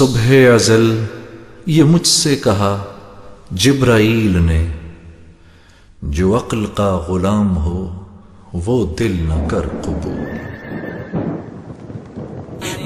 صبح ازل یہ مجھ سے کہا جبرائیل نے، جو عقل کا غلام ہو وہ دل نہ کر قبول۔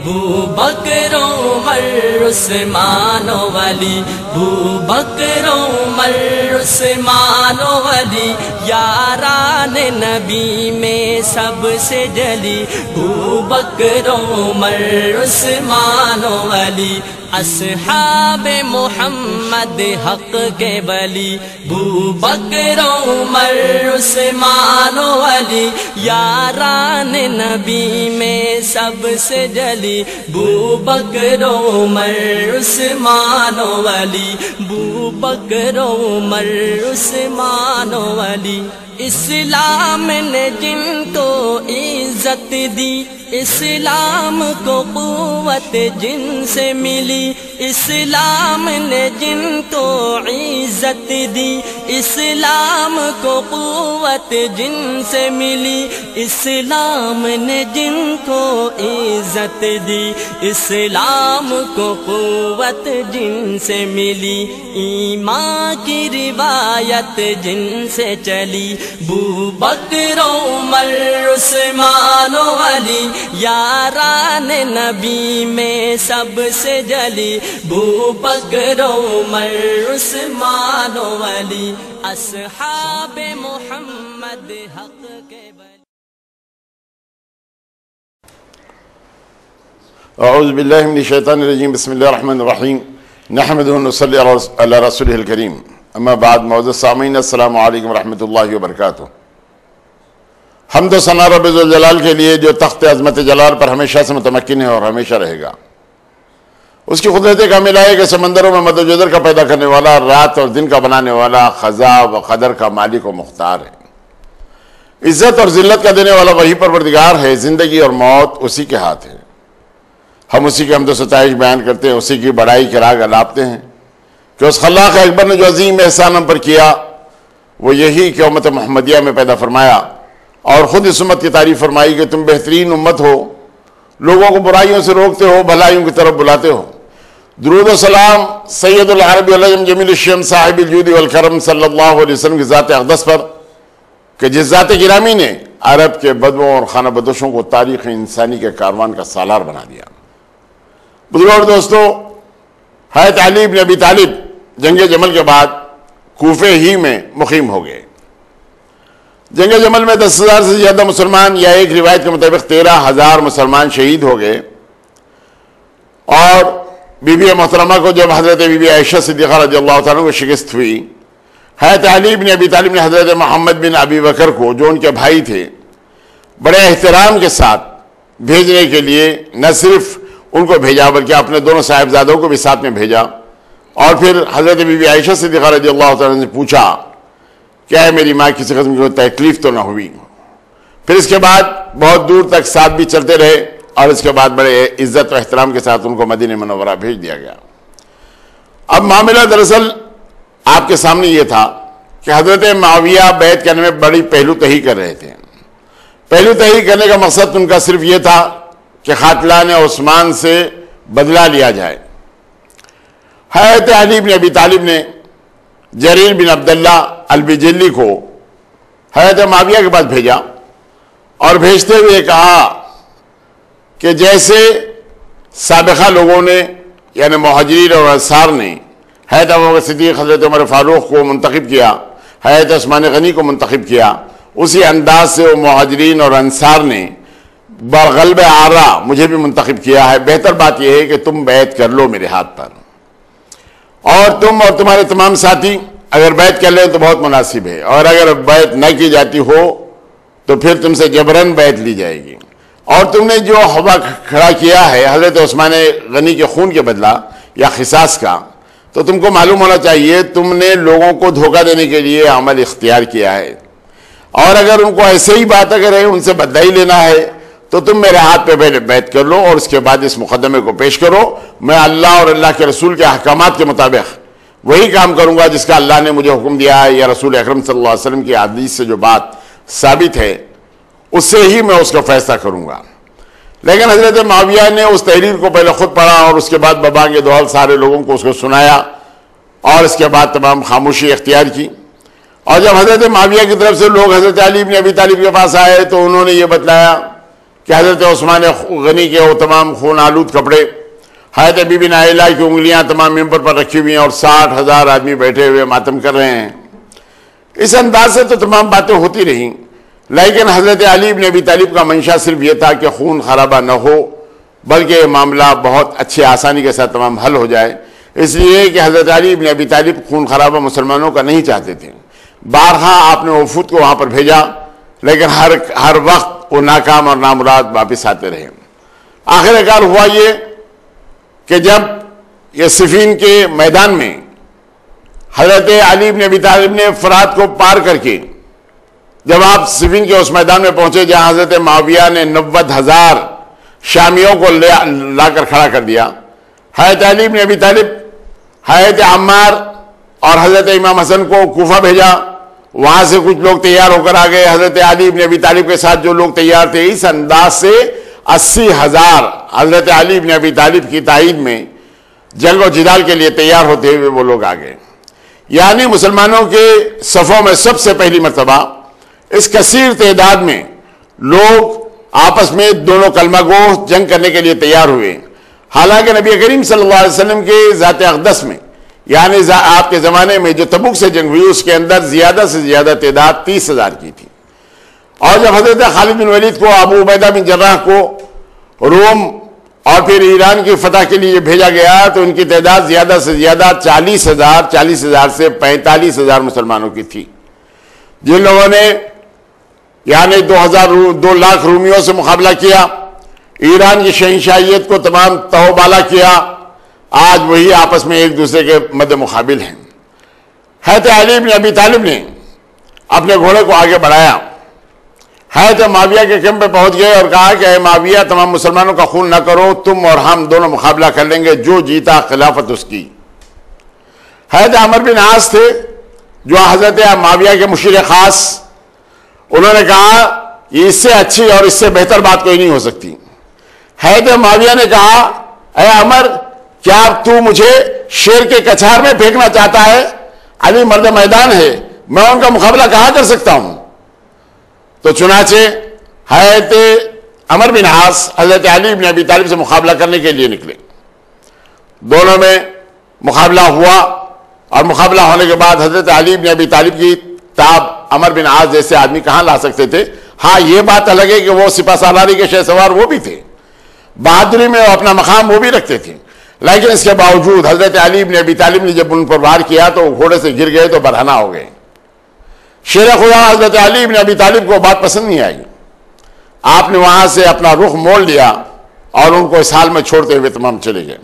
بو بکر عمر عثمان و علی، بو بکر عمر عثمان و علی، یاران نبی میں سب سے جلی، بو بکر عمر عثمان و علی، اصحاب محمد حق کے ولی، بو بکر عمر عثمان و علی، یاران نبی میں سب سے جلی، بو بکر عمر عثمان و علی، بو بکر عمر عثمان و علی۔ اسلام نے جن کو عزت دی، اسلام کو قوت جن سے ملی، اسلام نے جن کو عزت دی، اسلام کو قوت جن سے ملی، اسلام نے جن کو عزت دی، اسلام کو قوت جن سے ملی، ایمان کی روایت جن سے چلی، بو بکر عمر عثمان و علی، یاران نبی میں سب سے جلی، بو بکر عمر عثمان و علی، اصحاب محمد حق کے ولی۔ اعوذ باللہ من الشیطان الرجیم، بسم اللہ الرحمن الرحیم، نحمدہ و نصلی علی رسولہ الکریم، اما بعد، معزز سامعین، السلام علیکم ورحمۃ اللہ وبرکاتہ۔ حمد و ثنا رب ذوالجلال کے لیے جو تخت عظمت جلال پر ہمیشہ سے متمکن ہے اور ہمیشہ رہے گا۔ اس کی قدرت کاملہ ہے کہ سمندروں میں مد و جزر کا پیدا کرنے والا، رات اور دن کا بنانے والا، خزاں و قدر کا مالک و مختار ہے۔ عزت اور ذلت کا دینے والا وہی پروردگار ہے، زندگی اور موت اسی کے ہاتھ ہے۔ ہم اسی کی حمد و ستائش بیان کرتے ہیں، اسی کی بڑائی کے راگ الاپتے ہیں کہ اس خلاق اکبر نے جو عظیم احسان ہم پر کیا وہ یہی کہ امت محمدیہ میں پیدا فرمایا اور خود اس امت کی تعریف فرمائی کہ تم بہترین امت ہو، لوگوں کو برائیوں سے روکتے ہو، بھلائیوں کی طرف بلاتے ہو۔ درود و سلام سید العرب والعجم جمیل الشیم صاحب الجود والکرم صلی اللہ علیہ وسلم کی ذات اقدس پر کہ جس ذات گرامی نے عرب کے بدووں اور خانہ بدوشوں کو تاریخ انسانی کے کاروان کا سالار بنا دیا۔ بزرگوں اور دوستو، حضرت علی ابن ابی طالب جنگ جمل کے بعد کوفے ہی میں مقیم ہو گئے۔ جنگ جمل میں 10,000 سے زیادہ مسلمان، یا ایک روایت کے مطابق 13,000 مسلمان شہید ہو گئے، اور بی بی محترمہ کو جب حضرت بی بی عائشہ صدیقہ رضی اللہ تعالیٰ کو شکست ہوئی، حضرت علی بن ابی طالب نے حضرت محمد بن ابی بکر کو، جو ان کے بھائی تھے، بڑے احترام کے ساتھ بھیجنے کے لیے نہ صرف ان کو بھیجا بلکہ اپنے دونوں صاحبزادوں کو بھی ساتھ میں بھیجا، اور پھر حضرت بی بی عائشہ صدیقہ رضی اللہ تعالیٰ نے پوچھا کیا ہے میری ماں کسی قسم کی تکلیف تو نہ ہوئی۔ پھر اس کے بعد بہت دور تک ساتھ بھی چلتے رہے، اور اس کے بعد بڑے عزت و احترام کے ساتھ ان کو مدینہ منورہ بھیج دیا گیا۔ اب معاملہ دراصل آپ کے سامنے یہ تھا کہ حضرت معاویہ بیعت کرنے میں بڑی پہلو تہی کر رہے تھے۔ پہلو تہی کرنے کا مقصد ان کا صرف یہ تھا کہ قاتلان عثمان سے بدلہ لیا جائے۔ حضرت علی بن ابی طالب نے جریر بن عبداللہ البجلی کو حضرت معاویہ کے پاس بھیجا، اور بھیجتے ہوئے کہا کہ جیسے سابقہ لوگوں نے یعنی مہاجرین اور انصار نے حضرت ابوبکر صدیق، حضرت عمر فاروق کو منتخب کیا، حضرت عثمان غنی کو منتخب کیا، اسی انداز سے وہ مہاجرین اور انصار نے بغلب آرا مجھے بھی منتخب کیا ہے۔ بہتر بات یہ ہے کہ تم بیعت کر لو میرے ہاتھ پر، اور تم اور تمہارے تمام ساتھی اگر بیعت کر لیں تو بہت مناسب ہے، اور اگر بیعت نہ کی جاتی ہو تو پھر تم سے جبراً بیعت لی جائے گی۔ اور تم نے جو ہوا کھڑا کیا ہے حضرت عثمان غنی کے خون کے بدلہ یا قصاص کا، تو تم کو معلوم ہونا چاہیے تم نے لوگوں کو دھوکہ دینے کے لیے عمل اختیار کیا ہے، اور اگر ان کو ایسے ہی بات اگر ہے ان سے بدلہ ہی لینا ہے تو تم میرے ہاتھ پہ پہلے بیعت کر لو، اور اس کے بعد اس مقدمے کو پیش کرو۔ میں اللہ اور اللہ کے رسول کے احکامات کے مطابق وہی کام کروں گا جس کا اللہ نے مجھے حکم دیا ہے، یا رسول اکرم صلی اللہ علیہ وسلم کی حدیث سے جو بات ثابت ہے اس سے ہی میں اس کا فیصلہ کروں گا۔ لیکن حضرت معاویہ نے اس تحریر کو پہلے خود پڑھا اور اس کے بعد ببانگ دول سارے لوگوں کو اس کو سنایا اور اس کے بعد تمام خاموشی اختیار کی. اور جب حضرت معاویہ کی طرف سے لوگ حضرت علی ابن ابی طالب کے پاس آئے تو انہوں نے یہ بتلایا کہ حضرت عثمان غنی کے وہ تمام خون آلود کپڑے، حضرت بی بی نائلہ کی انگلیاں تمام ممبر پر رکھی ہوئی ہیں اور 60,000 آدمی بیٹھے ہوئے ماتم کر رہے ہیں. اس انداز سے تو تمام باتیں ہوتی رہیں، لیکن حضرت علی ابن ابی طالب کا منشا صرف یہ تھا کہ خون خرابہ نہ ہو، بلکہ یہ معاملہ بہت اچھی آسانی کے ساتھ تمام حل ہو جائے. اس لیے کہ حضرت علی ابن ابی طالب خون خرابہ مسلمانوں کا نہیں چاہتے تھے. بارہا آپ نے وفود کو وہاں پر بھیجا، لیکن ہر وقت وہ ناکام اور نامراد واپس آتے رہے. آخر کار ہوا یہ کہ جب یہ صفین کے میدان میں حضرت علی ابن ابی طالب نے فرات کو پار کر کے جب آپ صفین کے اس میدان میں پہنچے جہاں حضرت معاویہ نے 90,000 شامیوں کو لا کر کھڑا کر دیا، حضرت علی ابن ابی طالب حضرت عمار اور حضرت امام حسن کو کوفہ بھیجا. وہاں سے کچھ لوگ تیار ہو کر آ گئے. حضرت علی ابن ابی طالب کے ساتھ جو لوگ تیار تھے، اس انداز سے 80,000 حضرت علی ابن ابی طالب کی تائید میں جنگ و جدال کے لیے تیار ہوتے ہوئے وہ لوگ آ گئے. یعنی مسلمانوں کے صفوں میں سب سے پہلی مرتبہ اس کثیر تعداد میں لوگ آپس میں دونوں کلمہ گو جنگ کرنے کے لیے تیار ہوئے. حالانکہ نبی کریم صلی اللہ علیہ وسلم کے ذات اقدس میں، یعنی آپ کے زمانے میں جو تبوک سے جنگ ہوئی، اس کے اندر زیادہ سے زیادہ تعداد 30,000 کی تھی. اور جب حضرت خالد بن ولید کو، ابو عبیدہ بن جراح کو روم اور پھر ایران کی فتح کے لیے بھیجا گیا تو ان کی تعداد زیادہ سے زیادہ 40,000 سے 45,000 مسلمانوں کی تھی، جن لوگوں نے یعنی 2 لاکھ رومیوں سے مقابلہ کیا، ایران کی شہنشاہیت کو تمام تہوبالا کیا. آج وہی آپس میں ایک دوسرے کے مد مقابل ہیں. حضرت علی بن ابی طالب نے اپنے گھوڑے کو آگے بڑھایا، حضرت معاویہ کے کیمپ پہ پہنچ گئے اور کہا کہ اے معاویہ، تمام مسلمانوں کا خون نہ کرو، تم اور ہم دونوں مقابلہ کر لیں گے، جو جیتا خلافت اس کی. حضرت عمر بن عاص تھے جو حضرت معاویہ کے مشیر خاص، انہوں نے کہا یہ اس سے اچھی اور اس سے بہتر بات کوئی نہیں ہو سکتی. حضرت معاویہ نے کہا اے عمر، کیا تو مجھے شیر کے کچھار میں پھینکنا چاہتا ہے؟ علی مرد میدان ہے، میں ان کا مقابلہ کہاں کر سکتا ہوں؟ تو چنانچہ حضرت عمر بن عاص حضرت علی بن ابی طالب سے مقابلہ کرنے کے لیے نکلے. دونوں میں مقابلہ ہوا اور مقابلہ ہونے کے بعد حضرت علی بن ابی طالب کی تاب عمر بن عاص جیسے آدمی کہاں لا سکتے تھے؟ ہاں، یہ بات الگ ہے کہ وہ سپہ سالاری کے شہ سوار وہ بھی تھے، بہادری میں وہ اپنا مقام وہ بھی رکھتے تھے، لیکن اس کے باوجود حضرت علی بن ابی طالب نے جب ان پر وار کیا تو وہ گھوڑے سے گر گئے تو برہنہ ہو گئے. شیر خدا حضرت علی بن ابی طالب کو بات پسند نہیں آئی. آپ نے وہاں سے اپنا رخ موڑ لیا اور ان کو اس حال میں چھوڑتے ہوئے تمام چلے گئے.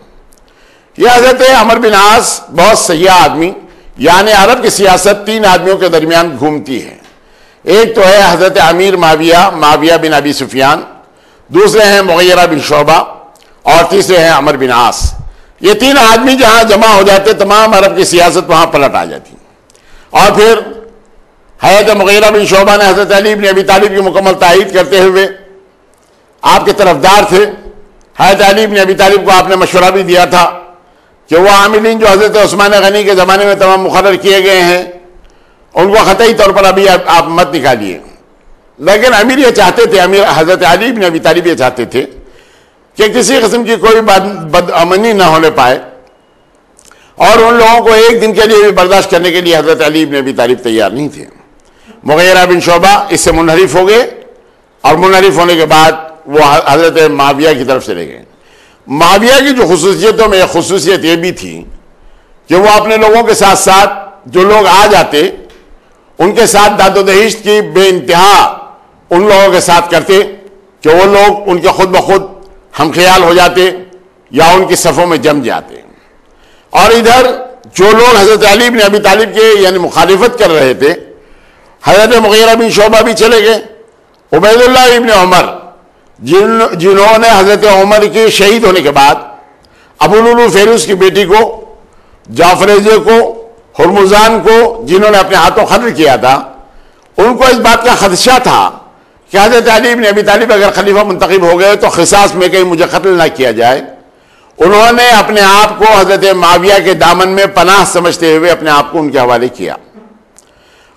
یہ حضرت عمر بن عاص بہت سیاح آدمی، یعنی عرب کی سیاست 3 آدمیوں کے درمیان گھومتی ہے. ایک تو ہے حضرت امیر معاویہ بن ابی سفیان، دوسرے ہیں مغیرہ بن شعبہ اور تیسرے ہیں عمر بن عاص. یہ 3 آدمی جہاں جمع ہو جاتے تمام عرب کی سیاست وہاں پلٹ آ جاتی. اور پھر حضرت مغیرہ بن شعبہ نے حضرت علی بن ابی طالب کی مکمل تائید کرتے ہوئے آپ کے طرفدار تھے. حضرت علی بن ابی طالب کو آپ نے مشورہ بھی دیا تھا کہ وہ عاملین جو حضرت عثمان غنی کے زمانے میں تمام مقرر کیے گئے ہیں ان کو قطعی طور پر ابھی آپ مت نکالیے. لیکن امیر یہ چاہتے تھے، حضرت علی بن ابی طالب یہ چاہتے تھے کہ کسی قسم کی کوئی بدامنی نہ ہونے پائے، اور ان لوگوں کو ایک دن کے لیے بھی برداشت کرنے کے لیے حضرت علی بن ابی طالب تیار نہیں تھے. مغیرہ بن شعبہ اس سے منحرف ہو گئے اور منحرف ہونے کے بعد وہ حضرت معاویہ کی طرف چلے گئے. معاویہ کی جو خصوصیتوں میں ایک خصوصیت یہ بھی تھی کہ وہ اپنے لوگوں کے ساتھ ساتھ جو لوگ آ جاتے ان کے ساتھ داد و دہشت کی بے انتہا ان لوگوں کے ساتھ کرتے کہ وہ لوگ ان کے خود بخود ہم خیال ہو جاتے یا ان کی صفوں میں جم جاتے. اور ادھر جو لوگ حضرت علی بن ابی طالب کے یعنی مخالفت کر رہے تھے، حضرت مغیرہ بن شعبہ بھی چلے گئے. عبید اللہ ابن عمر جنہوں نے حضرت عمر کی شہید ہونے کے بعد ابو لولو فیروز کی بیٹی کو، جعفریزے کو، ہرمزان کو جنہوں نے اپنے ہاتھوں قتل کیا تھا، ان کو اس بات کا خدشہ تھا کہ حضرت علی بن ابی طالب اگر خلیفہ منتخب ہو گئے تو قصاص میں کہیں مجھے قتل نہ کیا جائے. انہوں نے اپنے آپ کو حضرت معاویہ کے دامن میں پناہ سمجھتے ہوئے اپنے آپ کو ان کے حوالے کیا.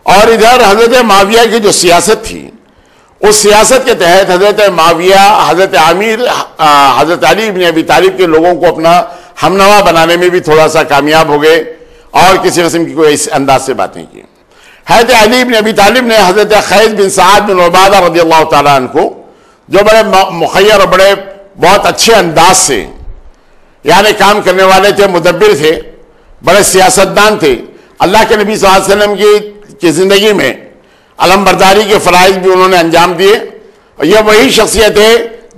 اور ادھر حضرت معاویہ کی جو سیاست تھی اس سیاست کے تحت حضرت معاویہ حضرت حضرت علی بن ابی طالب کے لوگوں کو اپنا ہمنوا بنانے میں بھی تھوڑا سا کامیاب ہو گئے اور کسی قسم کی کوئی اس انداز سے باتیں کی. حضرت علی بن ابی طالب نے حضرت خیس بن سعد بن عبادہ رضی اللہ تعالیٰ عنہ کو، جو بڑے مخیر اور بڑے بہت اچھے انداز سے یعنی کام کرنے والے تھے، مدبر تھے، بڑے سیاستدان تھے، اللہ کے نبی صلی اللہ علیہ وسلم کی زندگی میں علم برداری کے فرائض بھی انہوں نے انجام دیے. اور یہ وہی شخصیت ہے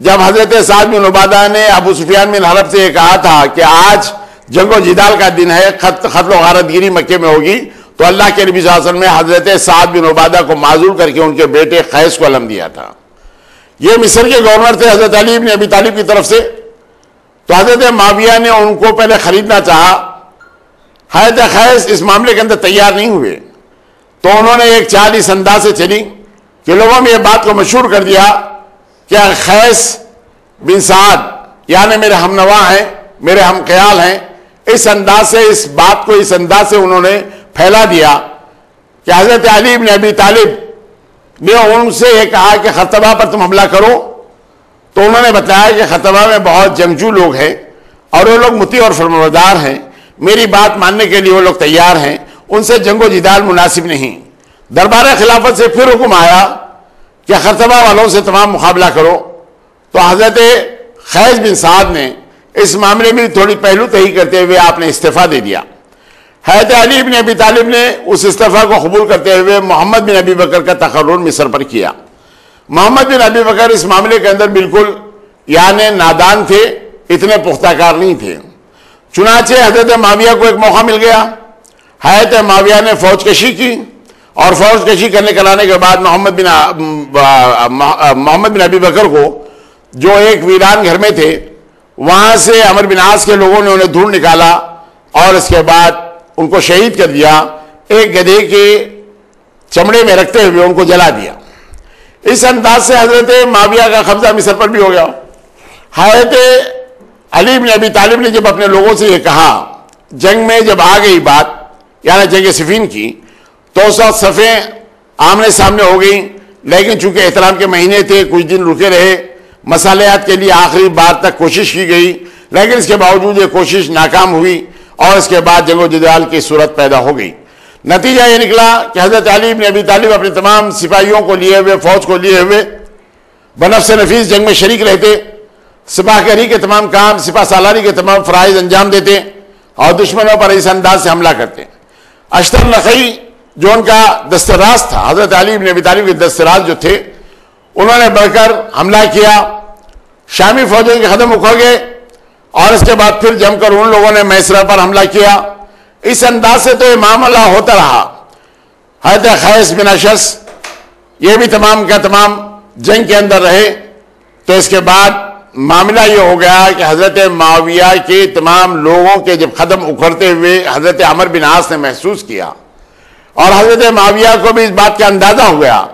جب حضرت سعد بن عبادہ نے ابو سفیان بن حرب سے یہ کہا تھا کہ آج جنگ و جدال کا دن ہے، قتل و غارت گیری مکے میں ہوگی، تو اللہ کے نبی صلی اللہ علیہ وسلم نے حضرت سعد بن عبادہ کو معزول کر کے ان کے بیٹے خیس کو علم دیا تھا. یہ مصر کے گورنر تھے حضرت علی بن ابی طالب کی طرف سے. تو حضرت معاویہ نے ان کو پہلے خریدنا چاہا. حضرت خیس اس معاملے کے اندر تیار نہیں ہوئے، تو انہوں نے ایک چال اس انداز سے چلی کہ لوگوں میں یہ بات کو مشہور کر دیا کہ خیس بن سعد یعنی میرے ہم نوا ہیں، میرے ہم خیال ہیں. اس انداز سے اس بات کو اس انداز سے انہوں نے پھیلا دیا کہ حضرت علی بن ابی طالب نے ان سے یہ کہا کہ خطبہ پر تم حملہ کرو. تو انہوں نے بتایا کہ خطبہ میں بہت جنگجو لوگ ہیں اور وہ لوگ مطیع اور فرمانبردار ہیں، میری بات ماننے کے لیے وہ لوگ تیار ہیں، ان سے جنگ و جدال مناسب نہیں. دربار خلافت سے پھر حکم آیا کہ خطبہ والوں سے تمام مقابلہ کرو. تو حضرت خیس بن سعد نے اس معاملے میں تھوڑی پہلو تہی کرتے ہوئے آپ نے استعفیٰ دے دیا. حضرت علی بن ابی طالب نے اس استعفیٰ کو قبول کرتے ہوئے محمد بن ابی بکر کا تقرر مصر پر کیا. محمد بن ابی بکر اس معاملے کے اندر بالکل یعنی نادان تھے، اتنے پختہ کار نہیں تھے. چنانچہ حضرت معاویہ کو ایک موقع مل گیا. حضرت معاویہ نے فوج کشی کی اور فوج کشی کرانے کے بعد محمد بن ابی بکر کو جو ایک ویران گھر میں تھے وہاں سے عمر بن عاص کے لوگوں نے انہیں ڈھونڈ نکالا اور اس کے بعد ان کو شہید کر دیا. ایک گدھے کے چمڑے میں رکھتے ہوئے ان کو جلا دیا. اس انداز سے حضرت معاویہ کا قبضہ مصر پر بھی ہو گیا. حضرت علی بن ابی طالب نے جب اپنے لوگوں سے یہ کہا، جنگ میں جب آ گئی بات یعنی جنگ صفین کی، تو اس وقت صفیں آمنے سامنے ہو گئیں، لیکن چونکہ احترام کے مہینے تھے کچھ دن رکے رہے. مصالحات کے لیے آخری بار تک کوشش کی گئی، لیکن اس کے باوجود یہ کوشش ناکام ہوئی اور اس کے بعد جنگ و جدال کی صورت پیدا ہو گئی. نتیجہ یہ نکلا کہ حضرت علی بن ابی طالب اپنے تمام سپاہیوں کو لیے ہوئے، فوج کو لیے ہوئے بنفس نفیس جنگ میں شریک رہتے، سپاہ گری کے تمام کام، سپاہ سالاری کے تمام فرائض انجام دیتے اور دشمنوں پر اس انداز سے حملہ کرتے. اشتر نخعی جو ان کا دستراز تھا، حضرت علی بن ابی طالب کے دستراز جو تھے، انہوں نے بڑھ کر حملہ کیا. شامی فوجوں کے قدم اکھڑ گئے اور اس کے بعد پھر جم کر ان لوگوں نے میسرہ پر حملہ کیا. اس انداز سے تو یہ معاملہ ہوتا رہا. حضرت خیس بن اشس یہ بھی تمام کا تمام جنگ کے اندر رہے. تو اس کے بعد معاملہ یہ ہو گیا کہ حضرت معاویہ کے تمام لوگوں کے جب قدم اکھڑتے ہوئے حضرت عمر بن عاص نے محسوس کیا اور حضرت معاویہ کو بھی اس بات کا اندازہ ہو گیا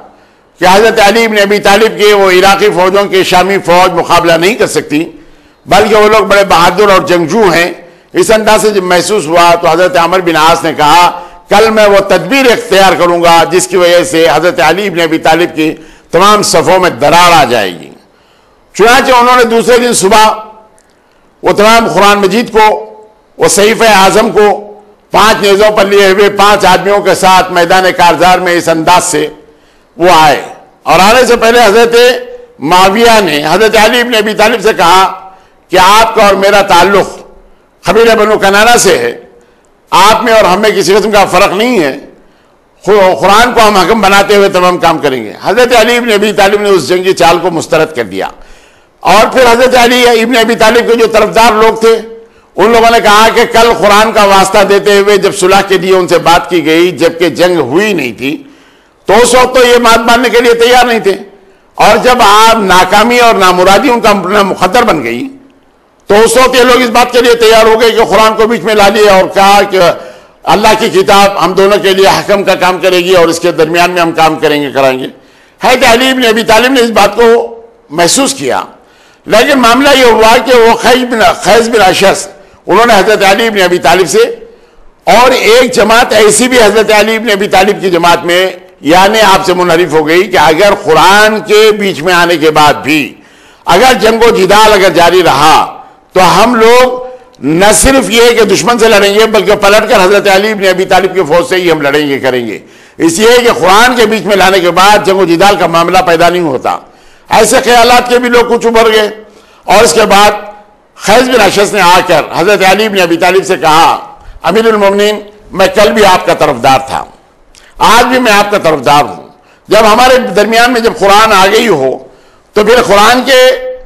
کہ حضرت علی بن ابی طالب کے وہ عراقی فوجوں کی شامی فوج مقابلہ نہیں کر سکتی، بلکہ وہ لوگ بڑے بہادر اور جنگجو ہیں. اس انداز سے جب محسوس ہوا تو حضرت عمر بن عاص نے کہا کل میں وہ تدبیر اختیار کروں گا جس کی وجہ سے حضرت علی بن ابی طالب کی تمام صفوں میں درار آ جائے گی. چنانچہ انہوں نے دوسرے دن صبح وہ تمام قرآن مجید کو، وہ صحیفہ اعظم کو 5 نیزوں پر لیے ہوئے 5 آدمیوں کے ساتھ میدان کارزار میں اس انداز سے وہ آئے. اور آنے سے پہلے حضرت معاویہ نے حضرت علی بن ابی طالب سے کہا کہ آپ کا اور میرا تعلق قبیلہ بنو کنانہ سے ہے، آپ میں اور ہم میں کسی قسم کا فرق نہیں ہے، قرآن کو ہم حکم بناتے ہوئے تمام کام کریں گے. حضرت علی بن ابی طالب نے اس جنگی چال کو مسترد کر دیا. اور پھر حضرت علی ابن ابی طالب کے جو طرفدار لوگ تھے ان لوگوں نے کہا کہ کل قرآن کا واسطہ دیتے ہوئے جب صلح کے لیے ان سے بات کی گئی جبکہ جنگ ہوئی نہیں تھی تو اس وقت تو یہ بات ماننے کے لیے تیار نہیں تھے، اور جب آپ ناکامی اور نامرادی ان کا مقدر بن گئی تو اس وقت یہ لوگ اس بات کے لیے تیار ہو گئے کہ قرآن کو بیچ میں لا لیے اور کہا کہ اللہ کی کتاب ہم دونوں کے لیے حکم کا کام کرے گی اور اس کے درمیان میں ہم کام کریں گے. حضرت علی ابن ابی طالب نے اس بات کو محسوس کیا، لیکن معاملہ یہ ہوا کہ وہ خیز بن اشعث انہوں نے حضرت علی ابن ابی طالب سے، اور ایک جماعت ایسی بھی حضرت علی ابن ابی طالب کی جماعت میں یعنی آپ سے منحرف ہو گئی کہ اگر قرآن کے بیچ میں آنے کے بعد بھی اگر جنگ و جدال اگر جاری رہا تو ہم لوگ نہ صرف یہ کہ دشمن سے لڑیں گے بلکہ پلٹ کر حضرت علی ابن ابی طالب کی فوج سے ہی ہم لڑیں گے کریں گے، اس لیے کہ قرآن کے بیچ میں لانے کے بعد جنگ و جدال کا معاملہ پیدا نہیں ہوتا۔ ایسے خیالات کے بھی لوگ کچھ ابھر گئے، اور اس کے بعد خیز بن اشعث نے آ کر حضرت علی ابن ابی طالب سے کہا، امیر المومنین میں کل بھی آپ کا طرفدار تھا، آج بھی میں آپ کا طرفدار ہوں، جب ہمارے درمیان میں جب قرآن آ گئی ہو تو پھر قرآن کے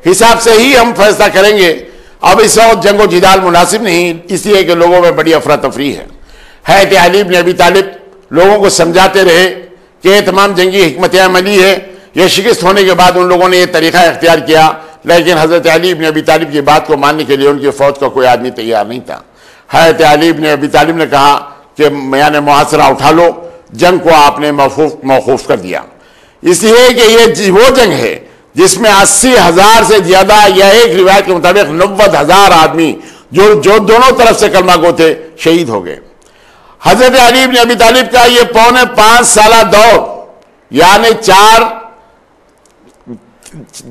حساب سے ہی ہم فیصلہ کریں گے، اب اس وقت جنگ و جدال مناسب نہیں، اس لیے کہ لوگوں میں بڑی افراتفری ہے۔ حضرت علی ابن ابی طالب لوگوں کو سمجھاتے رہے کہ یہ تمام جنگی حکمت عملی ہے، یہ شکست ہونے کے بعد ان لوگوں نے یہ طریقہ اختیار کیا، لیکن حضرت علی ابن ابی طالب کی بات کو ماننے کے لیے ان کی فوج کا کوئی آدمی تیار نہیں تھا۔ حضرت علی ابن ابی طالب نے کہا کہ یعنی محاصرہ اٹھا لو، جنگ کو آپ نے موقوف کر دیا، اس لیے کہ یہ وہ جنگ ہے جس میں 80,000 سے زیادہ یا ایک روایت کے مطابق 90,000 آدمی جو دونوں طرف سے کلمہ گو تھے شہید ہو گئے۔ حضرت علی ابن ابی طالب کا یہ 4.25 سالہ دور یعنی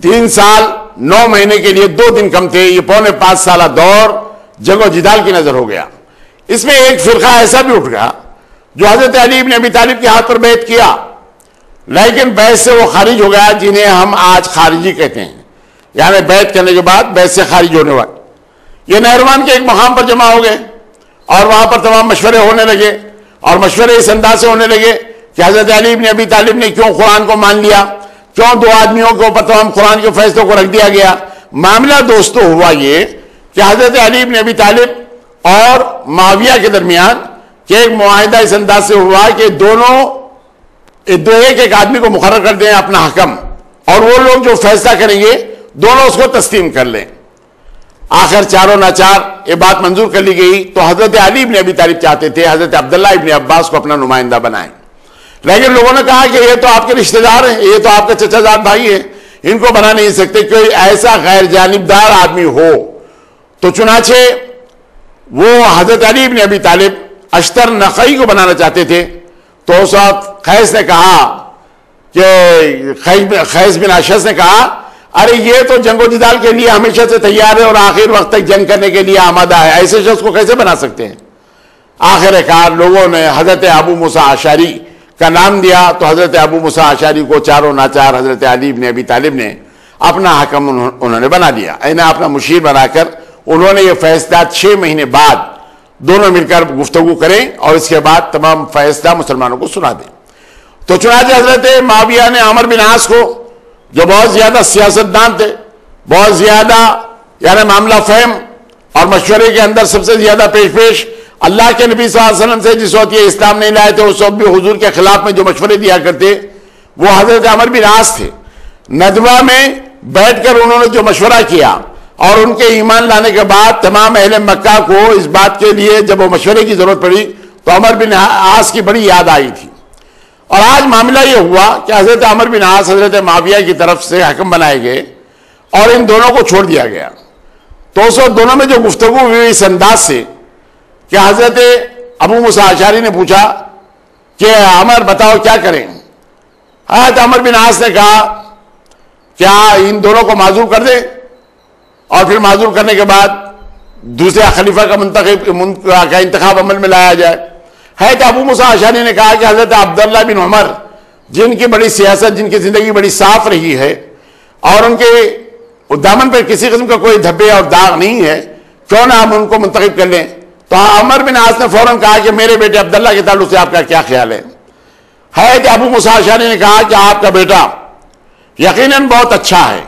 3 سال 9 مہینے کے لیے 2 دن کم تھے، یہ 4.25 سالہ دور جنگ و جدال کی نظر ہو گیا۔ اس میں ایک فرقہ ایسا بھی اٹھ گیا جو حضرت علی ابن ابی طالب کے ہاتھ پر بیعت کیا، لیکن بیعت سے وہ خارج ہو گیا، جنہیں ہم آج خارجی کہتے ہیں، یعنی بیعت کرنے کے بعد بیعت سے خارج ہونے والے۔ یہ نہروان کے ایک مقام پر جمع ہو گئے اور وہاں پر تمام مشورے ہونے لگے، اور مشورے اس انداز سے ہونے لگے کہ حضرت علی ابن ابی طالب نے کیوں قرآن کو مان لیا، کیوں 2 آدمیوں کے اوپر تمام قرآن کے فیصلوں کو رکھ دیا گیا۔ معاملہ دوستو ہوا یہ کہ حضرت علی ابن ابی طالب اور معاویہ کے درمیان کہ ایک معاہدہ اس انداز سے ہوا کہ دونوں ایک آدمی کو مقرر کر دیں اپنا حکم، اور وہ لوگ جو فیصلہ کریں گے دونوں اس کو تسلیم کر لیں۔ آخر چاروں ناچار یہ بات منظور کر لی گئی تو حضرت علی ابن ابی طالب چاہتے تھے حضرت عبداللہ ابن عباس کو اپنا نمائندہ بنائیں، لیکن لوگوں نے کہا کہ یہ تو آپ کے رشتہ دار ہیں، یہ تو آپ کے چچا زاد بھائی ہیں، ان کو بنا نہیں سکتے، کوئی ایسا غیر جانبدار آدمی ہو۔ تو چنانچہ وہ حضرت علی ابن ابی طالب اشتر نقی کو بنانا چاہتے تھے، تو اس وقت خیز نے کہا کہ خیز بن اشعث نے کہا، ارے یہ تو جنگ و جدال کے لیے ہمیشہ سے تیار ہے اور آخر وقت تک جنگ کرنے کے لیے آمادہ ہے، ایسے شخص کو کیسے بنا سکتے ہیں؟ آخر کار لوگوں نے حضرت ابو موسیٰ اشعری کا نام دیا، تو حضرت ابو موسیٰ اشعری کو چاروں ناچار حضرت علی ابن ابی طالب نے اپنا حکم انہوں نے بنا دیا، انہیں اپنا مشیر بنا کر انہوں نے یہ فیصلہ 6 مہینے بعد دونوں مل کر گفتگو کریں اور اس کے بعد تمام فیصلہ مسلمانوں کو سنا دیں۔ تو چنانچہ حضرت معاویہ نے عمر بن عاص کو، جو بہت زیادہ سیاستدان تھے، بہت زیادہ یعنی معاملہ فہم اور مشورے کے اندر سب سے زیادہ پیش اللہ کے نبی صلی اللہ علیہ وسلم سے جس وقت یہ اسلام نہیں لائے تھے اس وقت بھی حضور کے خلاف میں جو مشورے دیا کرتے وہ حضرت عمر بن عاص تھے۔ ندوہ میں بیٹھ کر انہوں نے جو مشورہ کیا اور ان کے ایمان لانے کے بعد تمام اہل مکہ کو اس بات کے لیے جب وہ مشورے کی ضرورت پڑی تو عمر بن عاص کی بڑی یاد آئی تھی۔ اور آج معاملہ یہ ہوا کہ حضرت عمر بن عاص حضرت معاویہ کی طرف سے حکم بنائے گئے اور ان دونوں کو چھوڑ دیا گیا۔ تو اس وقت دونوں میں جو گفتگو ہوئی اس انداز سے کہ حضرت ابو موسیٰ اشعری نے پوچھا کہ عمر بتاؤ کیا کریں؟ حضرت عمر بن عاص نے کہا کیا ان دونوں کو معذور کر دیں اور پھر معذور کرنے کے بعد دوسرے خلیفہ کا انتخاب عمل میں لایا جائے؟ حضرت ابو موسیٰ اشعری نے کہا کہ حضرت عبداللہ بن عمر جن کی بڑی سیاست، جن کی زندگی بڑی صاف رہی ہے اور ان کے دامن پر کسی قسم کا کوئی دھبے اور داغ نہیں ہے، کیوں نہ ہم ان کو منتخب کر لیں؟ تو عمر بن عاص نے فوراً کہا کہ میرے بیٹے عبداللہ کے تعلق سے آپ کا کیا خیال ہے؟ حضرت ابو موسیٰ اشعری نے کہا کہ آپ کا بیٹا یقیناً بہت اچھا ہے،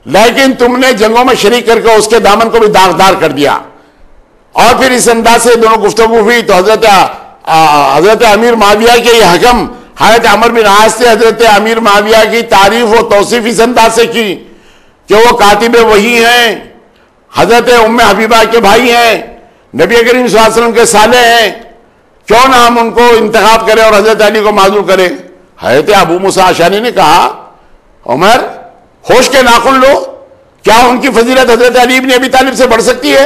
لیکن تم نے جنگوں میں شریک کر کے اس کے دامن کو بھی داغدار کر دیا۔ اور پھر اس انداز سے دونوں گفتگو ہوئی تو حضرت امیر معاویہ کے یہ حکم حضرت عمر بن عاص سے حضرت امیر معاویہ کی تعریف و توصیف اس انداز سے کی کہ وہ کاتب وحی ہیں، حضرت ام حبیبہ کے بھائی ہیں، نبی کریم صلی اللہ علیہ وسلم کے صالح ہیں، کیوں نہ ہم ان کو انتخاب کریں اور حضرت علی کو معذور کریں؟ حضرت ابو موسیٰ اشعری نے کہا عمر ہوش کے ناخن لو، کیا ان کی فضیلت حضرت علی ابن ابی طالب سے بڑھ سکتی ہے؟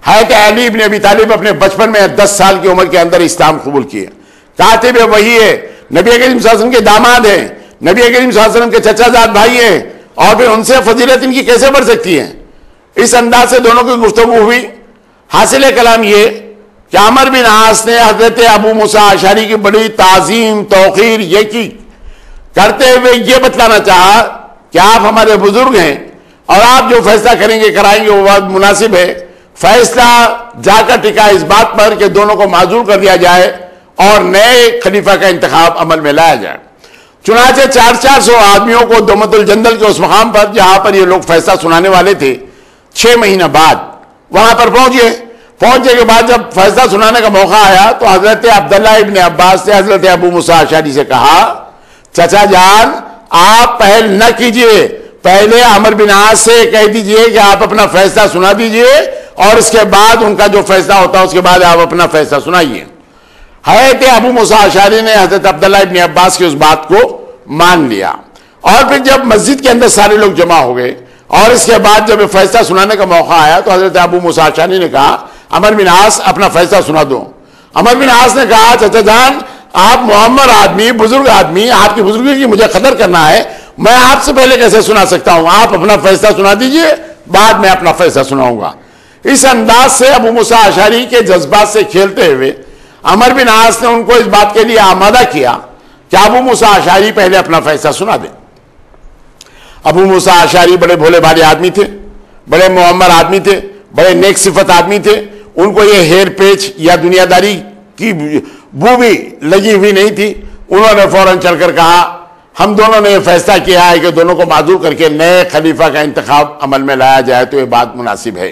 حضرت علی ابن ابی طالب اپنے بچپن میں 10 سال کی عمر کے اندر اسلام قبول کیے، کاتب وہی ہے، نبی کریم صلی اللہ علیہ وسلم کے داماد ہیں، نبی کریم صلی اللہ علیہ وسلم کے چچا زاد بھائی ہیں، اور پھر ان سے فضیلت ان کی کیسے بڑھ سکتی ہے؟ اس انداز سے دونوں کی گفتگو ہوئی۔ حاصل کلام یہ کہ عمر بن عاص نے حضرت ابو موسیٰ اشعری کی بڑی تعظیم توقیر یہ کی، کرتے ہوئے یہ بتلانا چاہا کہ آپ ہمارے بزرگ ہیں اور آپ جو فیصلہ کریں گے کرائیں گے وہ بات مناسب ہے۔ فیصلہ جا کر ٹکا اس بات پر کہ دونوں کو معزول کر دیا جائے اور نئے خلیفہ کا انتخاب عمل میں لایا جائے۔ چنانچہ 400 آدمیوں کو دومت الجندل کے اس مقام پر جہاں پر یہ لوگ فیصلہ سنانے والے تھے 6 مہینہ بعد وہاں پر پہنچے کے بعد جب فیصلہ سنانے کا موقع آیا تو حضرت عبداللہ ابن عباس نے حضرت ابو موسیٰ اشعری سے کہا، چچا جان آپ پہل نہ کیجئے، پہلے عمر بن عاص سے کہہ دیجئے کہ آپ اپنا فیصلہ سنا دیجئے اور اس کے بعد ان کا جو فیصلہ ہوتا ہے اس کے بعد آپ اپنا فیصلہ سنائیے۔ حضرت ابو موسیٰ اشعری نے حضرت عبداللہ ابن عباس کی اس بات کو مان لیا، اور پھر جب مسجد کے اندر سارے لوگ جمع ہو گئے اور اس کے بعد جب فیصلہ سنانے کا موقع آیا تو حضرت ابو موسیٰ اشعری نے کہا، عمر بن عاص اپنا فیصلہ سنا دو۔ عمر بن عاص نے کہا، چچا جان آپ معمر آدمی، بزرگ آدمی، آپ کی بزرگی کی مجھے قدر کرنا ہے، میں آپ سے پہلے کیسے سنا سکتا ہوں؟ آپ اپنا فیصلہ سنا دیجئے، بعد میں اپنا فیصلہ سناؤں گا۔ اس انداز سے ابو موسیٰ اشعری کے جذبات سے کھیلتے ہوئے عمر بن عاص نے ان کو اس بات کے لیے آمادہ کیا کہ ابو موسیٰ اشعری پہلے اپنا فیصلہ سنا دیں۔ ابو موسیٰ اشعری بڑے بھولے بھالے آدمی تھے، بڑے معمر آدمی تھے، بڑے نیک صفت آدمی تھے، ان کو یہ ہیر پیچ یا دنیا داری کی بو بھی لگی ہوئی نہیں تھی۔ انہوں نے فوراً چل کر کہا، ہم دونوں نے یہ فیصلہ کیا ہے کہ دونوں کو معزول کر کے نئے خلیفہ کا انتخاب عمل میں لایا جائے تو یہ بات مناسب ہے۔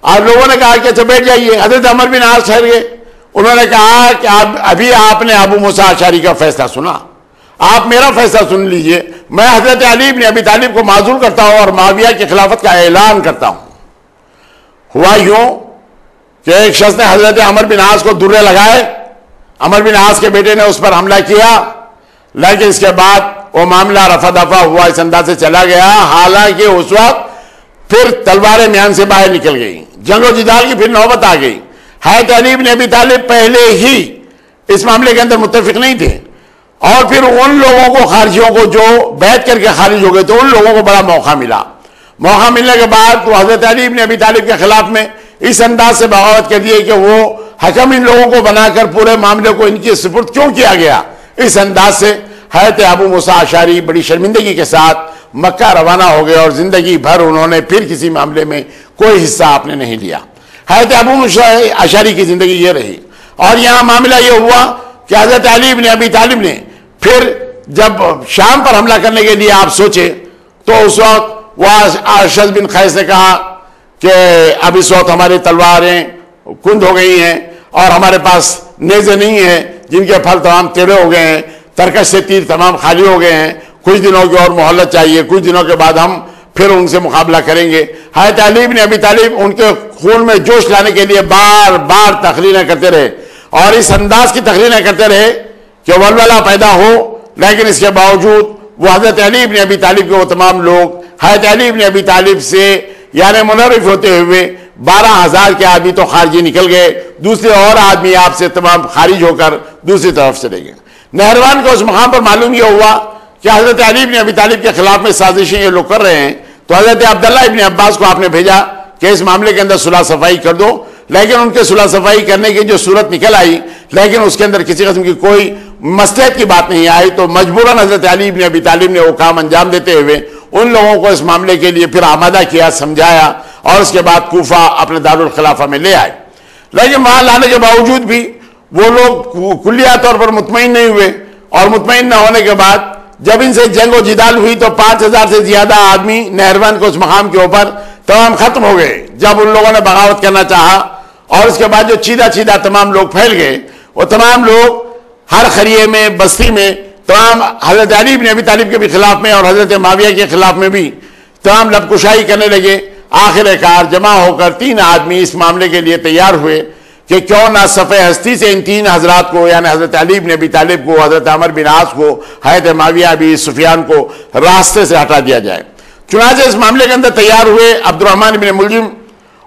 اور لوگوں نے کہا کہ اچھا بیٹھ جائیے۔ حضرت عمر بن عاص ٹھہر گئے، انہوں نے کہا کہ ابھی آپ نے ابو موسیٰ اشعری کا فیصلہ سنا، آپ میرا فیصلہ سن لیجئے۔ میں حضرت علی ابن ابی طالب کو معزول کرتا ہوں اور معاویہ کی خلافت کا اعلان کرتا ہوں۔ ہوا یوں کہ ایک شخص نے حضرت عمر بن عاص کو درے لگائے، عمر بن عاص کے بیٹے نے اس پر حملہ کیا، لیکن اس کے بعد وہ معاملہ رفع دفع ہوا، اس انداز سے چلا گیا۔ حالانکہ اس وقت پھر تلواریں میان سے باہر نکل گئی، جنگ و جدال کی پھر نوبت آ گئی۔ حضرت علی ابن ابی طالب پہلے ہی اس معاملے کے اندر متفق نہیں تھے، اور پھر ان لوگوں کو، خارجیوں کو جو بیعت کر کے خارج ہو گئے تو ان لوگوں کو بڑا موقع ملا۔ موقع ملنے کے بعد تو حضرت علی ابن ابی طالب کے خلاف میں اس انداز سے بغاوت کر دیے کہ وہ حکم ان لوگوں کو بنا کر پورے معاملے کو ان کی سپرد کیوں کیا گیا۔ اس انداز سے حضرت ابو موسیٰ اشعری بڑی شرمندگی کے ساتھ مکہ روانہ ہو گئے، اور زندگی بھر انہوں نے پھر کسی معاملے میں کوئی حصہ آپ نے نہیں لیا۔ حضرت ابو موسیٰ اشعری کی زندگی یہ رہی، اور یہاں معاملہ یہ ہوا کہ حضرت علی ابن ابی طالب نے پھر جب شام پر حملہ کرنے کے لیے آپ سوچے تو اس وقت وہ ارشد بن قیس نے کہا کہ اب اس وقت ہماری تلواریں کند ہو گئی ہیں اور ہمارے پاس نیزے نہیں ہیں جن کے پھل تمام ٹیڑھے ہو گئے ہیں، ترکش سے تیر تمام خالی ہو گئے ہیں، کچھ دنوں کی اور مہلت چاہیے، کچھ دنوں کے بعد ہم پھر ان سے مقابلہ کریں گے۔ حضرت علی بن ابی طالب ان کے خون میں جوش لانے کے لیے بار بار تقریریں کرتے رہے، اور اس انداز کی تقریریں کرتے رہے کہ ولولہ پیدا ہو، لیکن اس کے باوجود وہ حضرت علی بن ابی طالب کے وہ تمام لوگ حضرت علی بن ابی طالب سے یعنی منحرف ہوتے ہوئے 12,000 کے آدمی تو خارجی نکل گئے، دوسرے اور آدمی آپ سے تمام خارج ہو کر دوسری طرف چلے گئے۔ نہروان کو اس مقام پر معلوم یہ ہوا کہ حضرت علی بن ابی طالب کے خلاف میں سازشیں یہ لوگ کر رہے ہیں، تو حضرت عبداللہ ابن عباس کو آپ نے بھیجا کہ اس معاملے کے اندر صلح صفائی کر دو، لیکن ان کے صلح صفائی کرنے کی جو صورت نکل آئی لیکن اس کے اندر کسی قسم کی کوئی مصلحت کی بات نہیں آئی، تو مجبوراً حضرت علی بن ابی طالب نے وہ کام انجام دیتے ہوئے ان لوگوں کو اس معاملے کے لیے پھر آمادہ کیا، سمجھایا، اور اس کے بعد کوفہ اپنے دارالخلافہ میں لے آئے۔ لیکن وہاں لانے کے باوجود بھی وہ لوگ کلیہ طور پر مطمئن نہیں ہوئے، اور مطمئن نہ ہونے کے بعد جب ان سے جنگ و جدال ہوئی تو 5,000 سے زیادہ آدمی نہروان کو اس مقام کے اوپر تمام ختم ہو گئے جب ان لوگوں نے بغاوت کرنا چاہا، اور اس کے بعد جو چیدہ تمام لوگ پھیل گئے، وہ تمام لوگ ہر خریے میں، بستی میں، تمام حضرت علی بن ابی طالب کے بھی خلاف میں اور حضرت معاویہ کے خلاف میں بھی تمام لب کشائی کرنے لگے۔ آخر کار جمع ہو کر 3 آدمی اس معاملے کے لیے تیار ہوئے کہ کیوں نہ صف ہستی سے ان تین حضرات کو یعنی حضرت علی بن ابی طالب کو، حضرت عمر بن عاص کو، حضرت معاویہ ابی سفیان کو راستے سے ہٹا دیا جائے۔ چنانچہ اس معاملے کے اندر تیار ہوئے عبد الرحمن بن ملجم،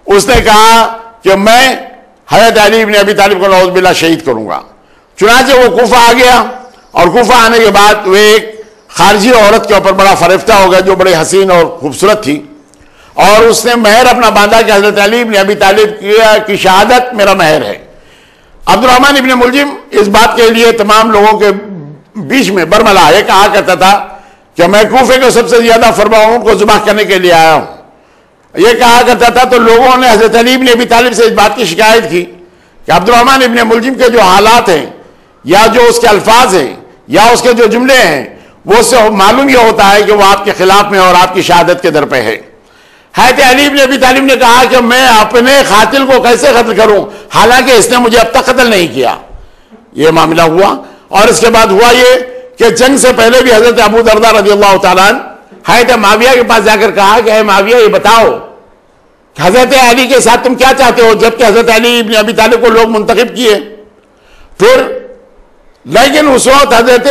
اس نے کہا کہ میں حضرت علی بن ابی طالب کو نعوذ باللہ شہید کروں گا۔ چنانچہ وہ کوفہ آ گیا، اور کوفہ آنے کے بعد وہ ایک خارجی عورت کے اوپر بڑا فریفتہ ہو گیا جو بڑی حسین اور خوبصورت تھی، اور اس نے مہر اپنا باندھا کہ حضرت علی بن ابی طالب کی شہادت میرا مہر ہے۔ عبد الرحمن ابن ملجم اس بات کے لیے تمام لوگوں کے بیچ میں برملا یہ کہا کرتا تھا کہ میں کوفے کو سب سے زیادہ فرماؤں کو ذبح کرنے کے لیے آیا ہوں، یہ کہا کرتا تھا۔ تو لوگوں نے حضرت علی بن ابی طالب سے اس بات کی شکایت کی کہ عبد الرحمن ابن ملجم کے جو حالات ہیں یا جو اس کے الفاظ ہیں یا اس کے جو جملے ہیں وہ سے معلوم یہ ہوتا ہے کہ وہ آپ کے خلاف میں اور آپ کی شہادت کے در پہ ہے۔ حضرت علی بن ابی طالب نے کہا کہ میں اپنے قاتل کو کیسے قتل کروں حالانکہ اس نے مجھے اب تک قتل نہیں کیا۔ یہ معاملہ ہوا، اور اس کے بعد ہوا یہ کہ جنگ سے پہلے بھی حضرت ابو درداء رضی اللہ تعالیٰ عنہ حضرت معاویہ کے پاس جا کر کہا کہ اے معاویہ یہ بتاؤ کہ حضرت علی کے ساتھ تم کیا چاہتے ہو، جبکہ حضرت علی بن ابی طالب کو لوگ منتخب کیے۔ پھر لیکن اس وقت حضرت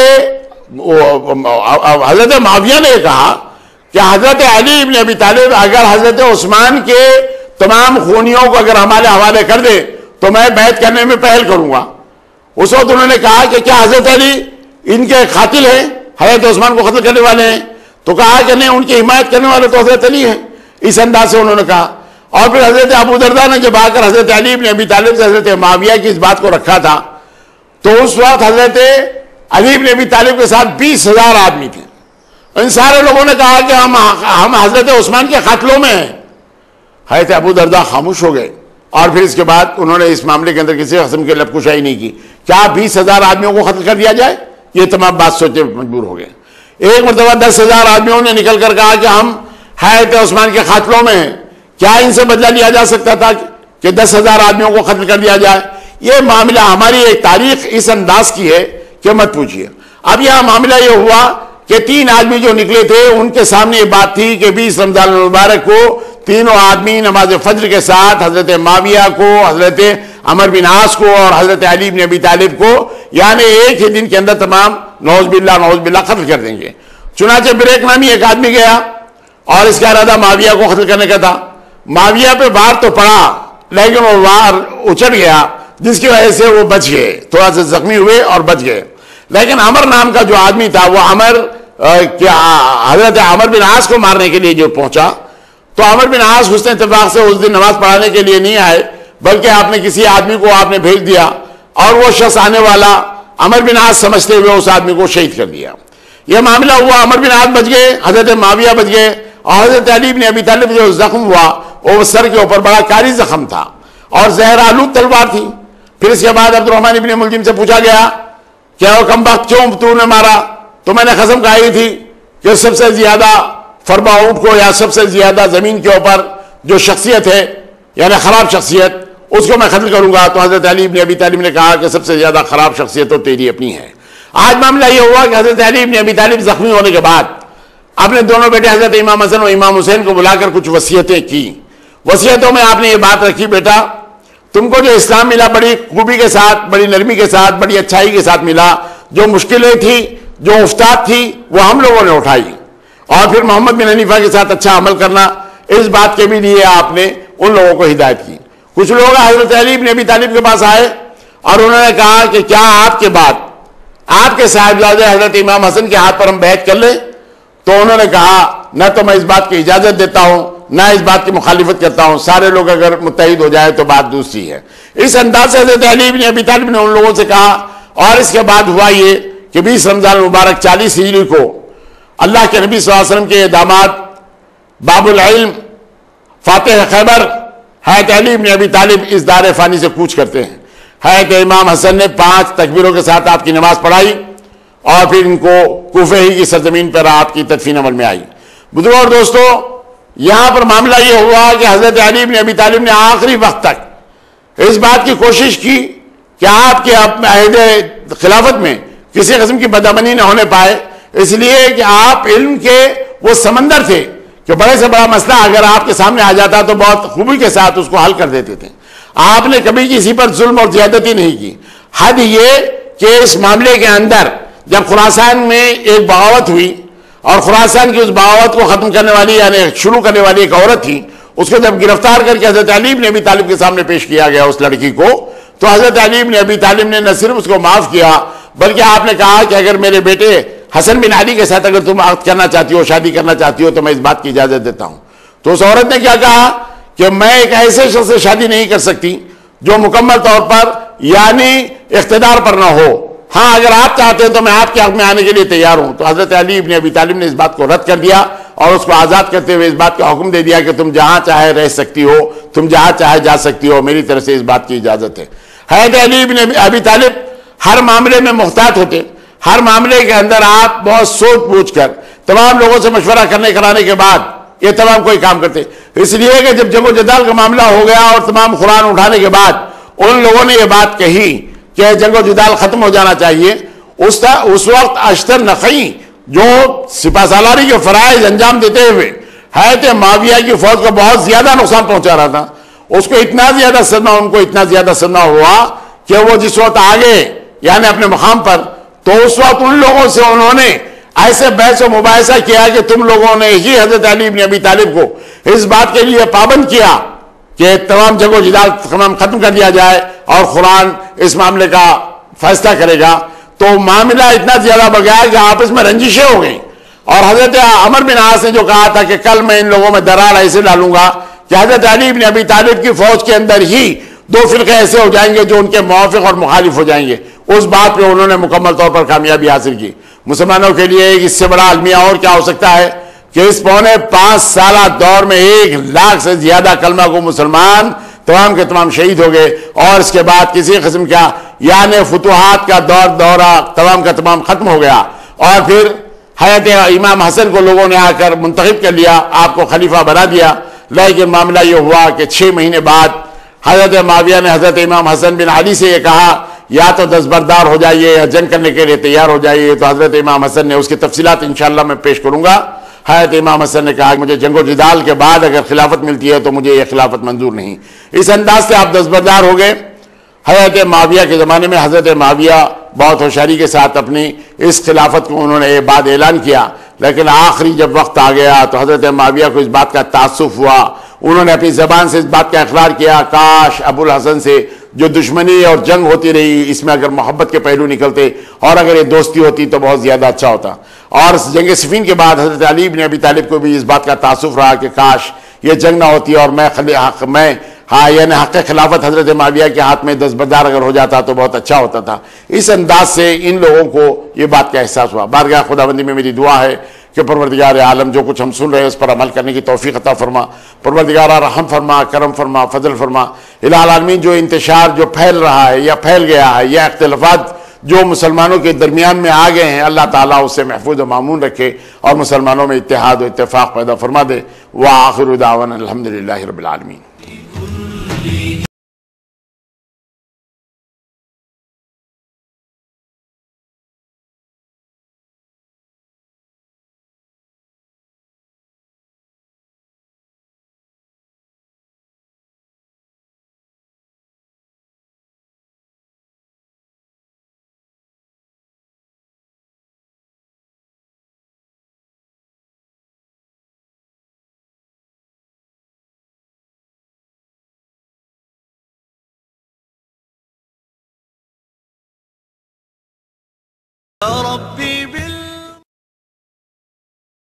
معاویہ نے کہا کہ حضرت علی بن ابی طالب اگر حضرت عثمان کے تمام خونیوں کو اگر ہمارے حوالے کر دے تو میں بیعت کرنے میں پہل کروں گا۔ اس وقت انہوں نے کہا کہ کیا حضرت علی ان کے قاتل ہیں، حضرت عثمان کو قتل کرنے والے ہیں؟ تو کہا کہ نہیں، ان کی حمایت کرنے والے تو حضرت علی ہیں۔ اس انداز سے انہوں نے کہا، اور پھر حضرت ابو درداء نے جب آ کر حضرت علی بن ابی طالب سے حضرت معاویہ کی اس بات کو رکھا تھا تو اس وقت حضرت علی بن ابی طالب کے ساتھ 20,000 آدمی تھے۔ ان سارے لوگوں نے کہا کہ ہم حضرت عثمان کے قاتلوں میں ہیں۔ حضرت ابو درداء خاموش ہو گئے، اور پھر اس کے بعد انہوں نے اس معاملے کے اندر کسی قسم کی لب کشائی نہیں کی۔ کیا 20,000 آدمیوں کو قتل کر دیا جائے؟ یہ تمام بات سوچے مجبور ہو گئے۔ ایک مرتبہ 10,000 آدمیوں نے نکل کر کہا کہ ہم حضرت عثمان کے قاتلوں میں ہیں، کیا ان سے بدلہ لیا جا سکتا تھا کہ 10,000 آدمیوں کو قتل کر دیا جائے؟ یہ معاملہ ہماری ایک تاریخ اس انداز کی ہے کہ مت پوچھئے۔ اب یہاں معاملہ یہ ہوا کہ 3 آدمی جو نکلے تھے ان کے سامنے یہ بات تھی کہ 20 رمضان المبارک کو تینوں آدمی نماز فجر کے ساتھ حضرت معاویہ کو، حضرت عمر بن عاص کو اور حضرت علی بن ابی طالب کو یعنی ایک ہی دن کے اندر تمام نعوذ باللہ قتل کر دیں گے۔ چنانچہ بریک نامی ایک آدمی گیا اور اس کا ارادہ معاویہ کو قتل کرنے کا تھا۔ معاویہ پہ وار تو پڑا لیکن وہ وار اچڑ گیا، جس کی وجہ سے وہ بچ گئے، تھوڑا سا زخمی ہوئے اور بچ گئے۔ لیکن عمر نام کا جو آدمی تھا وہ حضرت عمر بن عاص کو مارنے کے لیے جو پہنچا تو عمر بن عاص حسن اتفاق سے اس دن نماز پڑھانے کے لیے نہیں آئے، بلکہ آپ نے کسی آدمی کو آپ نے بھیج دیا، اور وہ شخص آنے والا عمر بن عاص سمجھتے ہوئے اس آدمی کو شہید کر دیا۔ یہ معاملہ ہوا، عمر بن عاص بچ گئے، حضرت معاویہ بچ گئے، اور حضرت علی بن ابی طالب جو زخم ہوا وہ سر کے اوپر بڑا کاری زخم تھا اور زہر آلود تلوار تھی۔ پھر اس کے بعد عبد الرحمن ابن ملجم سے پوچھا گیا کہ وہ کمبخت کیوں تو نے مارا؟ تو میں نے قسم کھائی تھی کہ سب سے زیادہ فرما اونٹ کو یا سب سے زیادہ زمین کے اوپر جو شخصیت ہے یعنی خراب شخصیت اس کو میں قتل کروں گا۔ تو حضرت علی بن ابی طالب نے کہا کہ سب سے زیادہ خراب شخصیت تو تیری اپنی ہے۔ آج معاملہ یہ ہوا کہ حضرت علی بن ابی طالب زخمی ہونے کے بعد اپنے دونوں بیٹے حضرت امام حسن اور امام حسین کو بلا کر کچھ وصیتیں کی۔ وصیتوں میں آپ نے یہ بات رکھی، بیٹا تم کو جو اسلام ملا بڑی خوبی کے ساتھ، بڑی نرمی کے ساتھ، بڑی اچھائی کے ساتھ ملا، جو مشکلیں تھی، جو افتاد تھی وہ ہم لوگوں نے اٹھائی، اور پھر محمد بن حنیفہ کے ساتھ اچھا عمل کرنا، اس بات کے بھی لیے آپ نے ان لوگوں کو ہدایت کی۔ کچھ لوگ حضرت علی بن ابی طالب کے پاس آئے اور انہوں نے کہا کہ کیا آپ کے بعد آپ کے صاحبزادے حضرت امام حسن کے ہاتھ پر ہم بیعت کر لیں؟ تو انہوں نے کہا نہ تو میں اس بات کی اجازت دیتا ہوں نہ اس بات کی مخالفت کرتا ہوں، سارے لوگ اگر متحد ہو جائے تو بات دوسری ہے۔ اس انداز سے حضرت علی بن ابی طالب نے ان لوگوں سے کہا، اور اس کے بعد ہوا یہ کہ 20 رمضان المبارک 40 ہجری کو اللہ کے نبی صلی اللہ علیہ وسلم کے داماد باب العلم فاتح خیبر حضرت علی بن ابی طالب اس دار فانی سے کوچ کرتے ہیں۔ حضرت امام حسن نے 5 تکبیروں کے ساتھ آپ کی نماز پڑھائی اور پھر ان کو کوفہ ہی کی سرزمین پر آپ کی تدفین عمل میں آئی۔ بزرگوں اور دوستو، یہاں پر معاملہ یہ ہوا کہ حضرت علی بن ابی طالب نے آخری وقت تک اس بات کی کوشش کی کہ آپ کے عہد خلافت میں کسی قسم کی بدامنی نہ ہونے پائے، اس لیے کہ آپ علم کے وہ سمندر تھے کہ بڑے سے بڑا مسئلہ اگر آپ کے سامنے آ جاتا تو بہت خوبی کے ساتھ اس کو حل کر دیتے تھے۔ آپ نے کبھی کسی پر ظلم اور زیادتی نہیں کی. حد یہ کہ اس معاملے کے اندر جب خراسان میں ایک بغاوت ہوئی اور خراسان کی اس بغاوت کو ختم کرنے والی یعنی شروع کرنے والی ایک عورت تھی, اس کو جب گرفتار کر کے حضرت علی بن ابی طالب کے سامنے پیش کیا گیا اس لڑکی کو, تو حضرت علی بن ابی طالب نے نہ صرف اس کو معاف کیا بلکہ آپ نے کہا کہ اگر میرے بیٹے حسن بن علی کے ساتھ اگر تم عقد کرنا چاہتی ہو, شادی کرنا چاہتی ہو, تو میں اس بات کی اجازت دیتا ہوں. تو اس عورت نے کیا کہا کہ میں ایک ایسے شخص سے شادی نہیں کر سکتی جو مکمل طور پر یعنی اقتدار پر نہ ہو. ہاں اگر آپ چاہتے ہیں تو میں آپ کے حق میں آنے کے لیے تیار ہوں. تو حضرت علی بن ابی طالب نے اس بات کو رد کر دیا اور اس کو آزاد کرتے ہوئے اس بات کا حکم دے دیا کہ تم جہاں چاہے رہ سکتی ہو, تم جہاں چاہے جا سکتی ہو, میری طرف سے اس بات کی اجازت ہے. حضرت علی بن ابی طالب ہر معاملے میں محتاط ہوتے, ہر معاملے کے اندر آپ بہت سوچ پوچھ کر تمام لوگوں سے مشورہ کرنے کرانے کے بعد یہ تمام کوئی کام کرتے. اس لیے کہ جب جنگ و جدال کا معاملہ ہو گیا اور تمام قرآن اٹھانے کے بعد ان لوگوں نے یہ بات کہی کہ جنگ و جدال ختم ہو جانا چاہیے, اس وقت اشتر نقی جو سپہ سالاری کے فرائض انجام دیتے ہوئے حضرت معاویہ کی فوج کو بہت زیادہ نقصان پہنچا رہا تھا, اس کو اتنا زیادہ صدمہ, ان کو اتنا زیادہ صدمہ ہوا کہ وہ جس وقت آگے یعنی اپنے مقام پر, تو اس وقت ان لوگوں سے انہوں نے ایسے بحث و مباحثہ کیا کہ تم لوگوں نے ہی حضرت علی بن ابی طالب کو اس بات کے لیے پابند کیا کہ تمام جنگ و جدال ختم کر دیا جائے اور قرآن اس معاملے کا فیصلہ کرے گا. تو معاملہ اتنا زیادہ بڑھ گیا کہ آپس میں رنجشیں ہو گئیں, اور حضرت عمر بن عاص نے جو کہا تھا کہ کل میں ان لوگوں میں درار ایسے ڈالوں گا کہ حضرت علی بن ابی طالب کی فوج کے اندر ہی دو فرقے ایسے ہو جائیں گے جو ان کے موافق اور مخالف ہو جائیں گے, اس بات پہ انہوں نے مکمل طور پر کامیابی حاصل کی. مسلمانوں کے لیے اس سے بڑا المیہ اور کیا ہو سکتا ہے کہ اس پونے 5 سالہ دور میں 1 لاکھ سے زیادہ کلمہ کو مسلمان تمام کے تمام شہید ہو گئے, اور اس کے بعد کسی قسم کا یعنی فتوحات کا دورہ تمام کا تمام ختم ہو گیا. اور پھر حضرت امام حسن کو لوگوں نے آ کر منتخب کر لیا, آپ کو خلیفہ بنا دیا. لیکن معاملہ یہ ہوا کہ 6 مہینے بعد حضرت معاویہ نے حضرت امام حسن بن علی سے یہ کہا یا تو دستبردار ہو جائیے یا جنگ کرنے کے لیے تیار ہو جائیے. تو حضرت امام حسن نے, اس کی تفصیلات انشاءاللہ میں پیش کروں گا, حضرت امام حسن نے کہا کہ مجھے جنگ و جدال کے بعد اگر خلافت ملتی ہے تو مجھے یہ خلافت منظور نہیں. اس انداز سے آپ دستبردار ہو گئے. حضرت معاویہ کے زمانے میں حضرت معاویہ بہت ہوشیاری کے ساتھ اپنی اس خلافت کو انہوں نے یہ بات اعلان کیا, لیکن آخری جب وقت آ گیا تو حضرت معاویہ کو اس بات کا تعصف ہوا, انہوں نے اپنی زبان سے اس بات کا اقرار کیا کاش ابو الحسن سے جو دشمنی اور جنگ ہوتی رہی اس میں اگر محبت کے پہلو نکلتے اور اگر یہ دوستی ہوتی تو بہت زیادہ اچھا ہوتا. اور جنگ صفین کے بعد حضرت علی بن ابی طالب کو بھی اس بات کا تعصف رہا کہ کاش یہ جنگ نہ ہوتی اور میں یعنی حق خلافت حضرت معاویہ کے ہاتھ میں دستبردار اگر ہو جاتا تو بہت اچھا ہوتا تھا. اس انداز سے ان لوگوں کو یہ بات کا احساس ہوا. بارگاہ خداوندی میں میری دعا ہے کہ پروردگار عالم جو کچھ ہم سن رہے ہیں اس پر عمل کرنے کی توفیق عطا فرما. پروردگار رحم فرما, کرم فرما, فضل فرما. الہ العالمین جو انتشار جو پھیل رہا ہے یا پھیل گیا ہے یا اختلافات جو مسلمانوں کے درمیان میں آ گئے ہیں, اللہ تعالیٰ اس سے محفوظ و معمون رکھے اور مسلمانوں میں اتحاد و اتفاق پیدا فرما دے. وآخر دعوانا الحمدللہ رب العالمین.